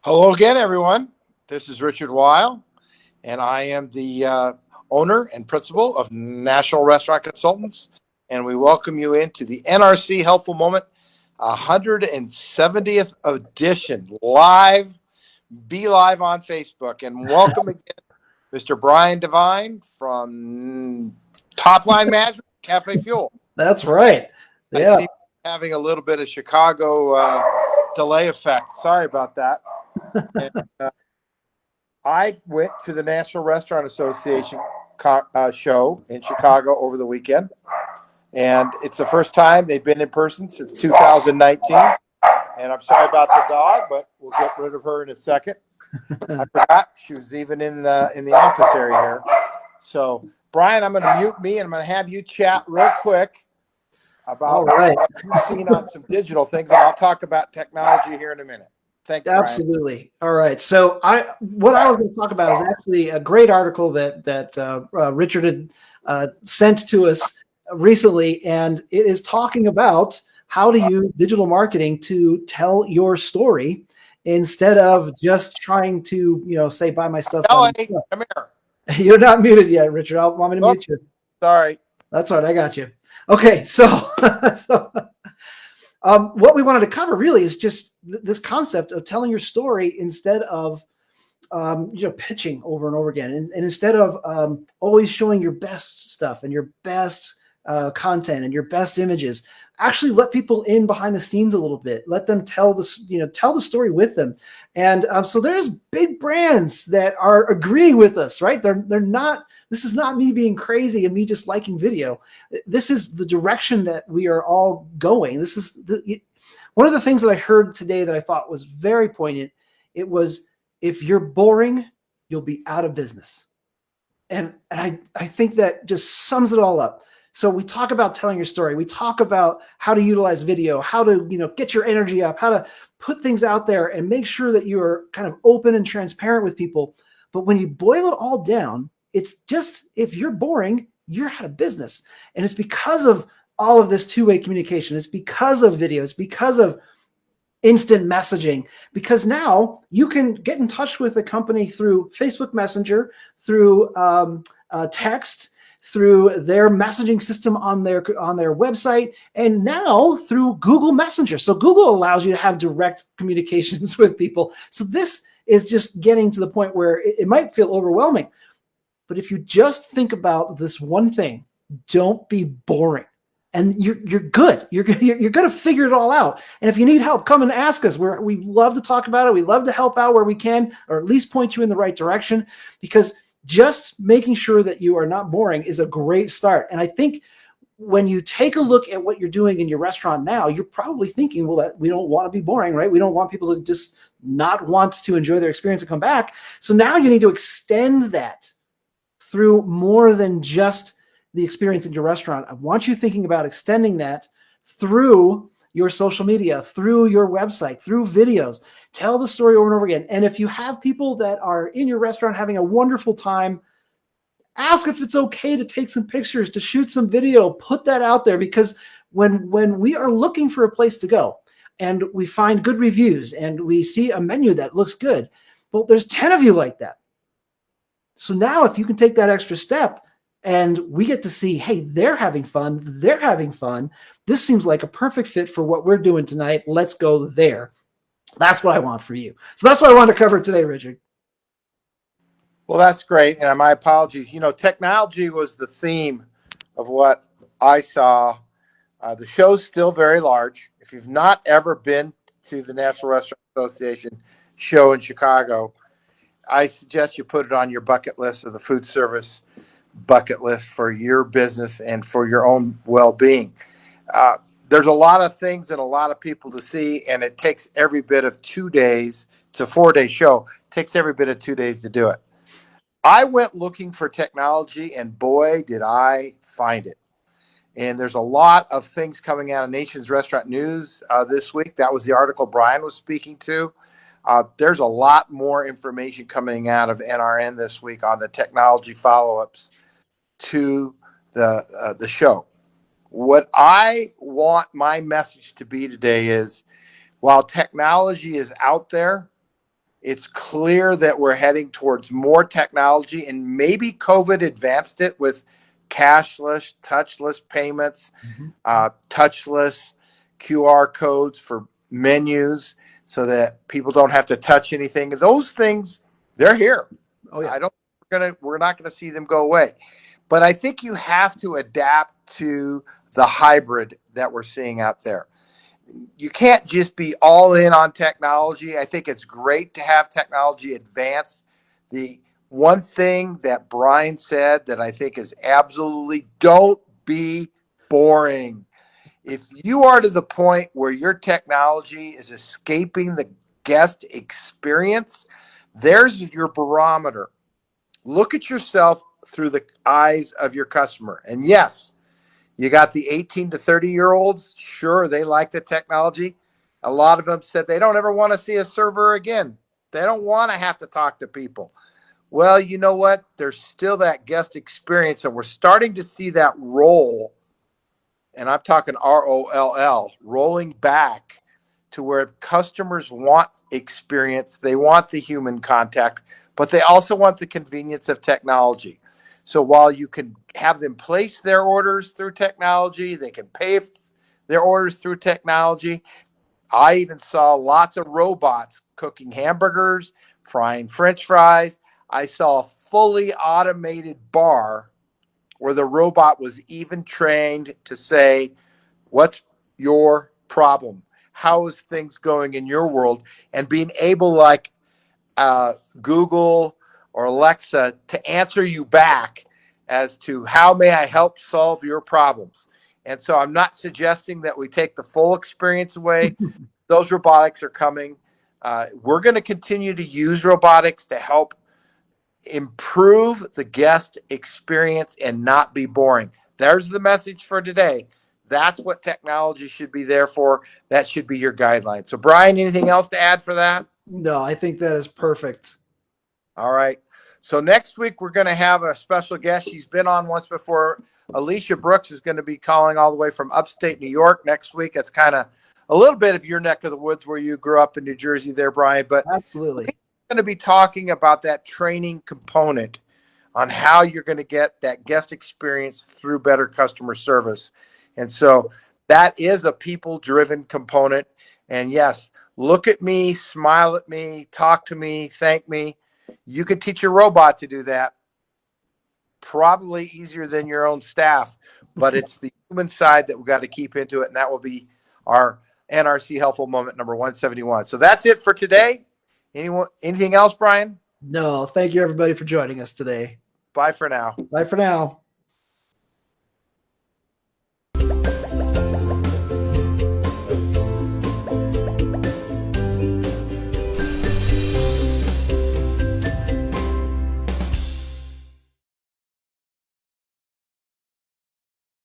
Hello again, everyone. This is Richard Weil, and I am the owner and principal of National Restaurant Consultants. And we welcome you into the NRC Helpful Moment 170th edition live. Be live on Facebook. And welcome again, Mr. Brian Devine from Top Line Management, Cafe Fuel. That's right. I see having a little bit of Chicago delay effect. Sorry about that. And, I went to the National Restaurant Association show in Chicago over the weekend, and it's the first time they've been in person since 2019. And I'm sorry about the dog, but we'll get rid of her in a second. I forgot she was even in the office area here. So, Brian, I'm going to mute me, and I'm going to have you chat real quick about what you've seen on some digital things, and I'll talk about technology here in a minute. Thank you, Absolutely. Brian. All right. So what I was going to talk about is actually a great article that Richard had sent to us recently, and it is talking about how to use digital marketing to tell your story instead of just trying to, say, buy my stuff. Come here. You're not muted yet, Richard. I want me to mute you. Sorry. That's all right. I got you. Okay. So what we wanted to cover really is just this concept of telling your story instead of, pitching over and over again. And instead of always showing your best stuff and your best content and your best images, actually let people in behind the scenes a little bit. Let them tell the story with them. And so there's big brands that are agreeing with us, right? They're not. This is not me being crazy and me just liking video. This is the direction that we are all going. This is one of the things that I heard today that I thought was very poignant. It was, if you're boring, you'll be out of business. And I think that just sums it all up. So we talk about telling your story. We talk about how to utilize video, how to, get your energy up, how to put things out there and make sure that you are kind of open and transparent with people. But when you boil it all down, it's just, if you're boring, you're out of business. And it's because of all of this two-way communication. It's because of video. It's because of instant messaging. Because now you can get in touch with a company through Facebook Messenger, through text, through their messaging system on their website, and now through Google Messenger. So Google allows you to have direct communications with people. So this is just getting to the point where it might feel overwhelming. But if you just think about this one thing, don't be boring, and you're good. You're going to figure it all out. And if you need help, come and ask us. We love to talk about it. We love to help out where we can, or at least point you in the right direction, because just making sure that you are not boring is a great start. And I think when you take a look at what you're doing in your restaurant now, you're probably thinking, well, that we don't want to be boring, right? We don't want people to just not want to enjoy their experience and come back. So now you need to extend that through more than just the experience in your restaurant. I want you thinking about extending that through your social media, through your website, through videos. Tell the story over and over again. And if you have people that are in your restaurant having a wonderful time, ask if it's okay to take some pictures, to shoot some video, put that out there. Because when we are looking for a place to go and we find good reviews and we see a menu that looks good, well, there's 10 of you like that. So now if you can take that extra step and we get to see, hey, they're having fun. This seems like a perfect fit for what we're doing tonight. Let's go there. That's what I want for you. So that's what I wanted to cover today, Richard. Well, that's great. And my apologies. Technology was the theme of what I saw. The show's still very large. If you've not ever been to the National Restaurant Association show in Chicago, I suggest you put it on your bucket list, or the food service bucket list, for your business and for your own well-being. There's a lot of things and a lot of people to see, and it takes every bit of 2 days. It's a 4-day show. It takes every bit of 2 days to do it. I went looking for technology, and boy, did I find it. And there's a lot of things coming out of Nation's Restaurant News this week. That was the article Brian was speaking to. There's a lot more information coming out of NRN this week on the technology follow-ups to the show. What I want my message to be today is, while technology is out there, It's clear that we're heading towards more technology, and maybe COVID advanced it with cashless, touchless payments, touchless QR codes for menus so that people don't have to touch anything. Those things, they're here. Oh yeah. We're not gonna see them go away. But I think you have to adapt to the hybrid that we're seeing out there. You can't just be all in on technology. I think it's great to have technology advance. The one thing that Brian said that I think is absolutely, don't be boring. If you are to the point where your technology is escaping the guest experience, there's your barometer. Look at yourself through the eyes of your customer. And yes, you got the 18 to 30-year-olds. Sure, they like the technology. A lot of them said they don't ever want to see a server again. They don't want to have to talk to people. Well, you know what? There's still that guest experience, and we're starting to see that roll, and I'm talking ROLL, rolling back to where customers want experience. They want the human contact, but they also want the convenience of technology. So while you can have them place their orders through technology, they can pay their orders through technology. I even saw lots of robots cooking hamburgers, frying French fries. I saw a fully automated bar where the robot was even trained to say, "What's your problem? How is things going in your world?" And being able, like Google or Alexa, to answer you back as to how may I help solve your problems. And so I'm not suggesting that we take the full experience away. Those robotics are coming. We're going to continue to use robotics to help improve the guest experience and not be boring. There's the message for today. That's what technology should be there for. That should be your guideline. So, Brian, anything else to add for that? No, I think that is perfect. All right. So next week we're going to have a special guest. She's been on once before. Alicia Brooks is going to be calling all the way from upstate New York next week. That's kind of a little bit of your neck of the woods where you grew up in New Jersey there, Brian. But Absolutely. we're going to be talking about that training component on how you're going to get that guest experience through better customer service. And so that is a people-driven component. And yes, look at me, smile at me, talk to me, thank me. You can teach your robot to do that. Probably easier than your own staff, but it's the human side that we've got to keep into it. And that will be our NRC Helpful Moment number 171. So that's it for today. Anything else, Brian? No, thank you everybody for joining us today. Bye for now. Bye for now.